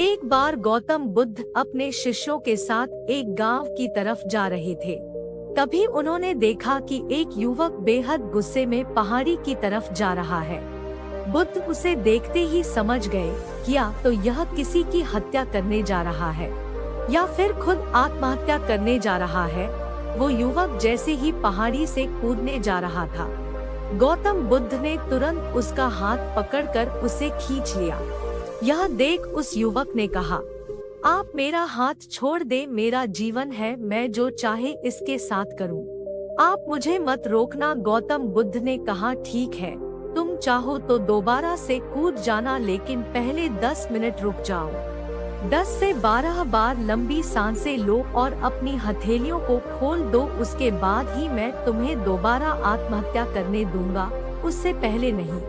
एक बार गौतम बुद्ध अपने शिष्यों के साथ एक गांव की तरफ जा रहे थे। तभी उन्होंने देखा कि एक युवक बेहद गुस्से में पहाड़ी की तरफ जा रहा है। बुद्ध उसे देखते ही समझ गए कि या तो यह किसी की हत्या करने जा रहा है या फिर खुद आत्महत्या करने जा रहा है। वो युवक जैसे ही पहाड़ी से कूदने जा रहा था, गौतम बुद्ध ने तुरंत उसका हाथ पकड़कर उसे खींच लिया। यह देख उस युवक ने कहा, आप मेरा हाथ छोड़ दे, मेरा जीवन है, मैं जो चाहे इसके साथ करूं। आप मुझे मत रोकना। गौतम बुद्ध ने कहा, ठीक है, तुम चाहो तो दोबारा से कूद जाना, लेकिन पहले 10 मिनट रुक जाओ। 10 से 12 बार लंबी सांसें लो और अपनी हथेलियों को खोल दो, उसके बाद ही मैं तुम्हें दोबारा आत्महत्या करने दूंगा, उससे पहले नहीं।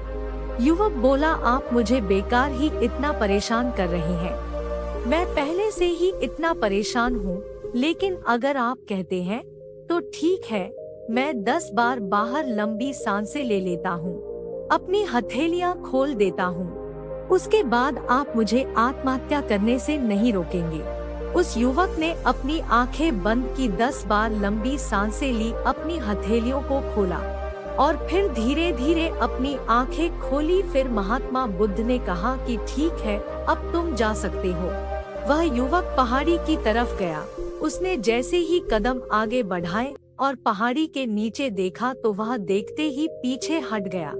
युवक बोला, आप मुझे बेकार ही इतना परेशान कर रहे हैं। मैं पहले से ही इतना परेशान हूँ, लेकिन अगर आप कहते हैं तो ठीक है, मैं 10 बार बाहर लंबी सांसें ले लेता हूँ, अपनी हथेलियाँ खोल देता हूँ, उसके बाद आप मुझे आत्महत्या करने से नहीं रोकेंगे। उस युवक ने अपनी आंखें बंद की, 10 बार लंबी सांसें ली, अपनी हथेलियों को खोला और फिर धीरे धीरे अपनी आंखें खोली। फिर महात्मा बुद्ध ने कहा कि ठीक है, अब तुम जा सकते हो। वह युवक पहाड़ी की तरफ गया। उसने जैसे ही कदम आगे बढ़ाए और पहाड़ी के नीचे देखा तो वह देखते ही पीछे हट गया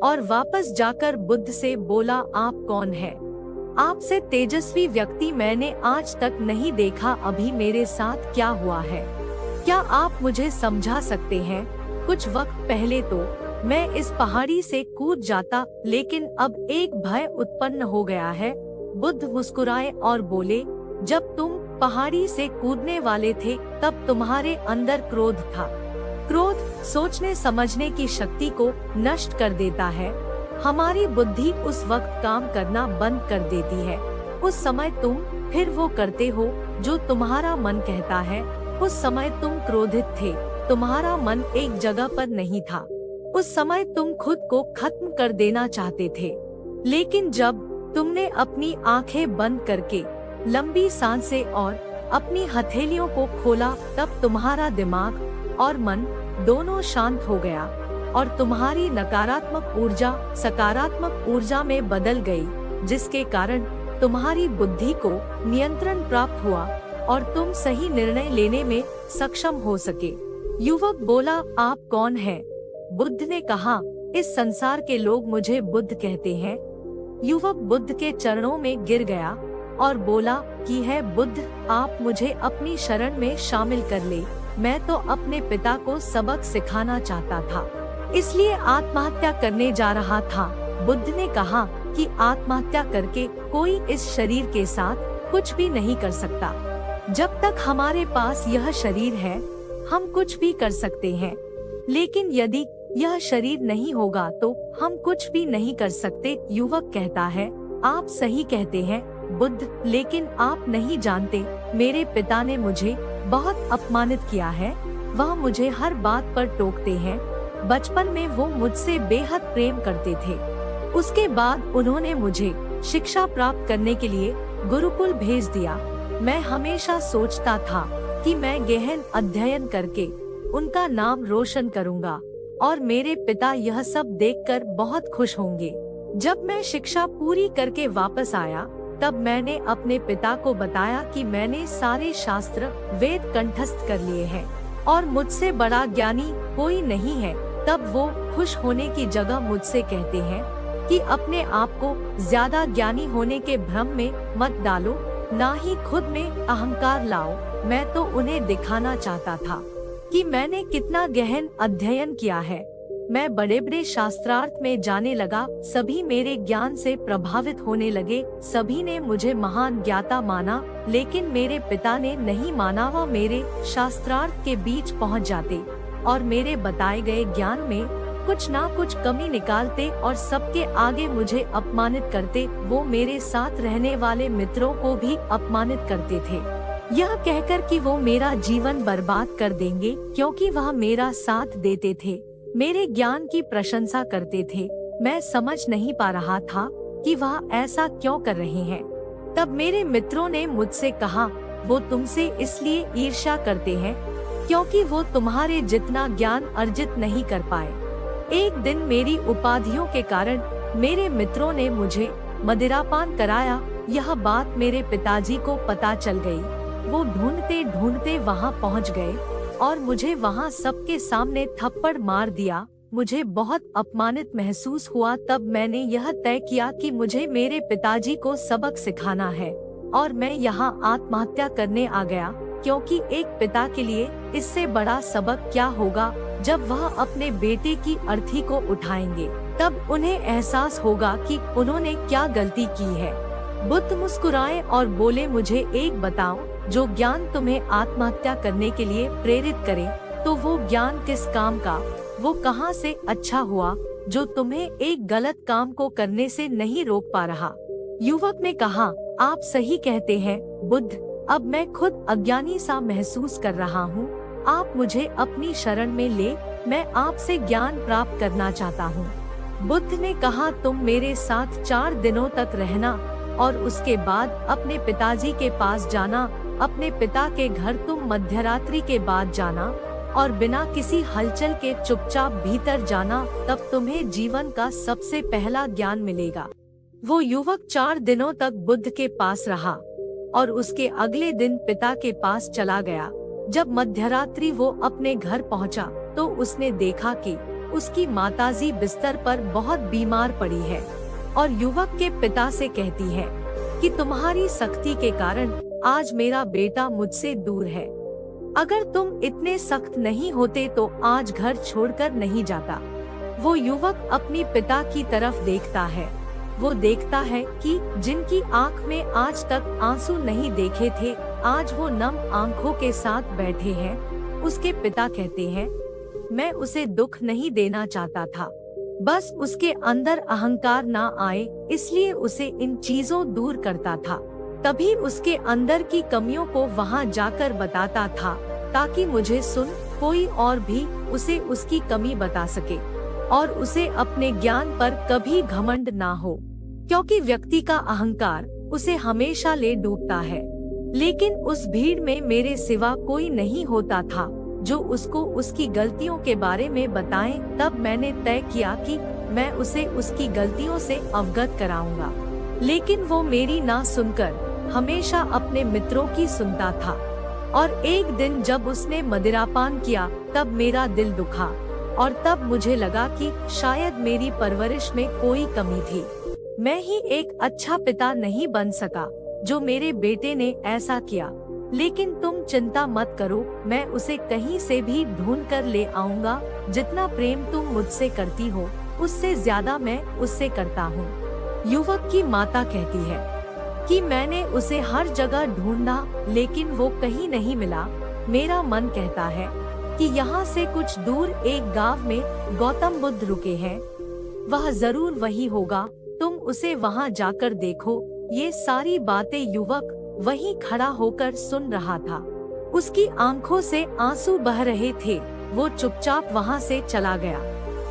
और वापस जाकर बुद्ध से बोला, आप कौन है? आपसे तेजस्वी व्यक्ति मैंने आज तक नहीं देखा, अभी मेरे साथ क्या हुआ है, क्या आप मुझे समझा सकते हैं? कुछ वक्त पहले तो मैं इस पहाड़ी से कूद जाता, लेकिन अब एक भय उत्पन्न हो गया है। बुद्ध मुस्कुराए और बोले, जब तुम पहाड़ी से कूदने वाले थे तब तुम्हारे अंदर क्रोध था। क्रोध सोचने समझने की शक्ति को नष्ट कर देता है। हमारी बुद्धि उस वक्त काम करना बंद कर देती है। उस समय तुम फिर वो करते हो जो तुम्हारा मन कहता है। उस समय तुम क्रोधित थे, तुम्हारा मन एक जगह पर नहीं था। उस समय तुम खुद को खत्म कर देना चाहते थे, लेकिन जब तुमने अपनी आंखें बंद करके लंबी सांसें और अपनी हथेलियों को खोला, तब तुम्हारा दिमाग और मन दोनों शांत हो गया और तुम्हारी नकारात्मक ऊर्जा सकारात्मक ऊर्जा में बदल गई, जिसके कारण तुम्हारी बुद्धि को नियंत्रण प्राप्त हुआ और तुम सही निर्णय लेने में सक्षम हो सके। युवक बोला, आप कौन हैं? बुद्ध ने कहा, इस संसार के लोग मुझे बुद्ध कहते हैं। युवक बुद्ध के चरणों में गिर गया और बोला कि है बुद्ध, आप मुझे अपनी शरण में शामिल कर ले। मैं तो अपने पिता को सबक सिखाना चाहता था, इसलिए आत्महत्या करने जा रहा था। बुद्ध ने कहा कि आत्महत्या करके कोई इस शरीर के साथ कुछ भी नहीं कर सकता। जब तक हमारे पास यह शरीर है, हम कुछ भी कर सकते हैं, लेकिन यदि यह शरीर नहीं होगा तो हम कुछ भी नहीं कर सकते। युवक कहता है, आप सही कहते हैं बुद्ध, लेकिन आप नहीं जानते, मेरे पिता ने मुझे बहुत अपमानित किया है। वह मुझे हर बात पर टोकते हैं। बचपन में वो मुझसे बेहद प्रेम करते थे। उसके बाद उन्होंने मुझे शिक्षा प्राप्त करने के लिए गुरुकुल भेज दिया। मैं हमेशा सोचता था कि मैं गहन अध्ययन करके उनका नाम रोशन करूंगा और मेरे पिता यह सब देखकर बहुत खुश होंगे। जब मैं शिक्षा पूरी करके वापस आया, तब मैंने अपने पिता को बताया कि मैंने सारे शास्त्र वेद कंठस्थ कर लिए हैं और मुझसे बड़ा ज्ञानी कोई नहीं है। तब वो खुश होने की जगह मुझसे कहते हैं कि अपने आप को ज्यादा ज्ञानी होने के भ्रम में मत डालो, ना ही खुद में अहंकार लाओ। मैं तो उन्हें दिखाना चाहता था कि मैंने कितना गहन अध्ययन किया है। मैं बड़े बड़े शास्त्रार्थ में जाने लगा। सभी मेरे ज्ञान से प्रभावित होने लगे। सभी ने मुझे महान ज्ञाता माना, लेकिन मेरे पिता ने नहीं माना। वह मेरे शास्त्रार्थ के बीच पहुंच जाते और मेरे बताए गए ज्ञान में कुछ ना कुछ कमी निकालते और सबके आगे मुझे अपमानित करते। वो मेरे साथ रहने वाले मित्रों को भी अपमानित करते थे, यह कहकर कि वो मेरा जीवन बर्बाद कर देंगे, क्योंकि वह मेरा साथ देते थे, मेरे ज्ञान की प्रशंसा करते थे। मैं समझ नहीं पा रहा था कि वह ऐसा क्यों कर रहे हैं। तब मेरे मित्रों ने मुझसे कहा, वो तुमसे इसलिए ईर्ष्या करते हैं क्योंकि वो तुम्हारे जितना ज्ञान अर्जित नहीं कर पाए। एक दिन मेरी उपाधियों के कारण मेरे मित्रों ने मुझे मदिरापान कराया। यह बात मेरे पिताजी को पता चल गई। वो ढूंढते ढूंढते वहाँ पहुँच गए और मुझे वहाँ सबके सामने थप्पड़ मार दिया। मुझे बहुत अपमानित महसूस हुआ। तब मैंने यह तय किया कि मुझे मेरे पिताजी को सबक सिखाना है और मैं यहाँ आत्महत्या करने आ गया, क्योंकि एक पिता के लिए इससे बड़ा सबक क्या होगा। जब वह अपने बेटे की अर्थी को उठाएंगे तब उन्हें एहसास होगा कि उन्होंने क्या गलती की है। बुद्ध मुस्कुराए और बोले, मुझे एक बताओ, जो ज्ञान तुम्हें आत्महत्या करने के लिए प्रेरित करे तो वो ज्ञान किस काम का, वो कहाँ से अच्छा हुआ जो तुम्हें एक गलत काम को करने से नहीं रोक पा रहा। युवक ने कहा, आप सही कहते हैं बुद्ध, अब मैं खुद अज्ञानी सा महसूस कर रहा हूँ। आप मुझे अपनी शरण में ले, मैं आपसे ज्ञान प्राप्त करना चाहता हूँ। बुद्ध ने कहा, तुम मेरे साथ 4 दिनों तक रहना और उसके बाद अपने पिताजी के पास जाना। अपने पिता के घर तुम मध्यरात्रि के बाद जाना और बिना किसी हलचल के चुपचाप भीतर जाना, तब तुम्हें जीवन का सबसे पहला ज्ञान मिलेगा। वो युवक 4 दिनों तक बुद्ध के पास रहा और उसके अगले दिन पिता के पास चला गया। जब मध्यरात्रि वो अपने घर पहुंचा तो उसने देखा कि उसकी माताजी बिस्तर पर बहुत बीमार पड़ी है और युवक के पिता से कहती है कि तुम्हारी सख्ती के कारण आज मेरा बेटा मुझसे दूर है। अगर तुम इतने सख्त नहीं होते तो आज घर छोड़कर नहीं जाता। वो युवक अपनी पिता की तरफ देखता है। वो देखता है कि जिनकी आंख में आज तक आंसू नहीं देखे थे, आज वो नम आंखों के साथ बैठे हैं। उसके पिता कहते हैं, मैं उसे दुख नहीं देना चाहता था, बस उसके अंदर अहंकार ना आए इसलिए उसे इन चीजों दूर करता था। तभी उसके अंदर की कमियों को वहाँ जाकर बताता था ताकि मुझे सुन कोई और भी उसे उसकी कमी बता सके और उसे अपने ज्ञान पर कभी घमंड ना हो, क्योंकि व्यक्ति का अहंकार उसे हमेशा ले डूबता है। लेकिन उस भीड़ में मेरे सिवा कोई नहीं होता था जो उसको उसकी गलतियों के बारे में बताएं। तब मैंने तय किया कि मैं उसे उसकी गलतियों से अवगत कराऊंगा, लेकिन वो मेरी ना सुनकर हमेशा अपने मित्रों की सुनता था। और एक दिन जब उसने मदिरापान किया तब मेरा दिल दुखा और तब मुझे लगा कि शायद मेरी परवरिश में कोई कमी थी। मैं ही एक अच्छा पिता नहीं बन सका जो मेरे बेटे ने ऐसा किया। लेकिन तुम चिंता मत करो, मैं उसे कहीं से भी ढूंढ कर ले आऊंगा। जितना प्रेम तुम मुझसे करती हो उससे ज्यादा मैं उससे करता हूँ। युवक की माता कहती है कि मैंने उसे हर जगह ढूंढा लेकिन वो कहीं नहीं मिला। मेरा मन कहता है कि यहाँ से कुछ दूर एक गांव में गौतम बुद्ध रुके हैं, वह जरूर वही होगा। तुम उसे वहाँ जाकर देखो। ये सारी बातें युवक वहीं खड़ा होकर सुन रहा था। उसकी आंखों से आंसू बह रहे थे। वो चुपचाप वहाँ से चला गया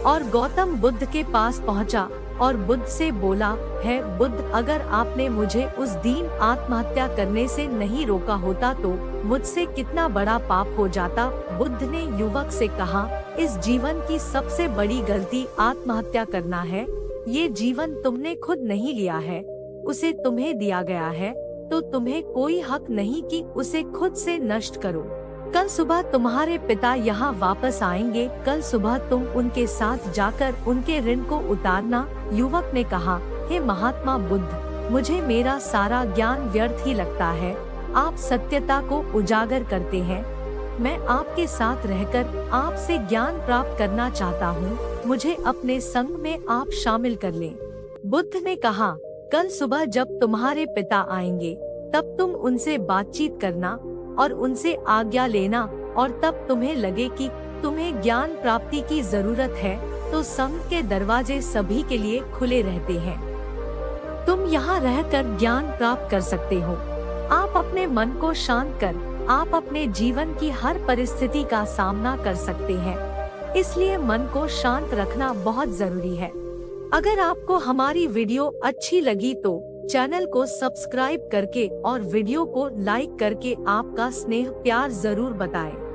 और गौतम बुद्ध के पास पहुँचा और बुद्ध से बोला, है बुद्ध, अगर आपने मुझे उस दिन आत्महत्या करने से नहीं रोका होता तो मुझसे कितना बड़ा पाप हो जाता। बुद्ध ने युवक से कहा, इस जीवन की सबसे बड़ी गलती आत्महत्या करना है। ये जीवन तुमने खुद नहीं लिया है, उसे तुम्हें दिया गया है, तो तुम्हें कोई हक नहीं कि उसे खुद से नष्ट करो। कल सुबह तुम्हारे पिता यहाँ वापस आएंगे, कल सुबह तुम उनके साथ जाकर उनके ऋण को उतारना। युवक ने कहा, हे महात्मा बुद्ध, मुझे मेरा सारा ज्ञान व्यर्थ ही लगता है। आप सत्यता को उजागर करते हैं। मैं आपके साथ रहकर आपसे ज्ञान प्राप्त करना चाहता हूँ। मुझे अपने संग में आप शामिल कर लें। बुद्ध ने कहा, कल सुबह जब तुम्हारे पिता आएंगे तब तुम उनसे बातचीत करना और उनसे आज्ञा लेना, और तब तुम्हें लगे कि तुम्हें ज्ञान प्राप्ति की जरूरत है तो संघ के दरवाजे सभी के लिए खुले रहते हैं। तुम यहाँ रहकर ज्ञान प्राप्त कर सकते हो। आप अपने मन को शांत कर आप अपने जीवन की हर परिस्थिति का सामना कर सकते हैं। इसलिए मन को शांत रखना बहुत जरूरी है। अगर आपको हमारी वीडियो अच्छी लगी तो चैनल को सब्सक्राइब करके और वीडियो को लाइक करके आपका स्नेह प्यार जरूर बताएं।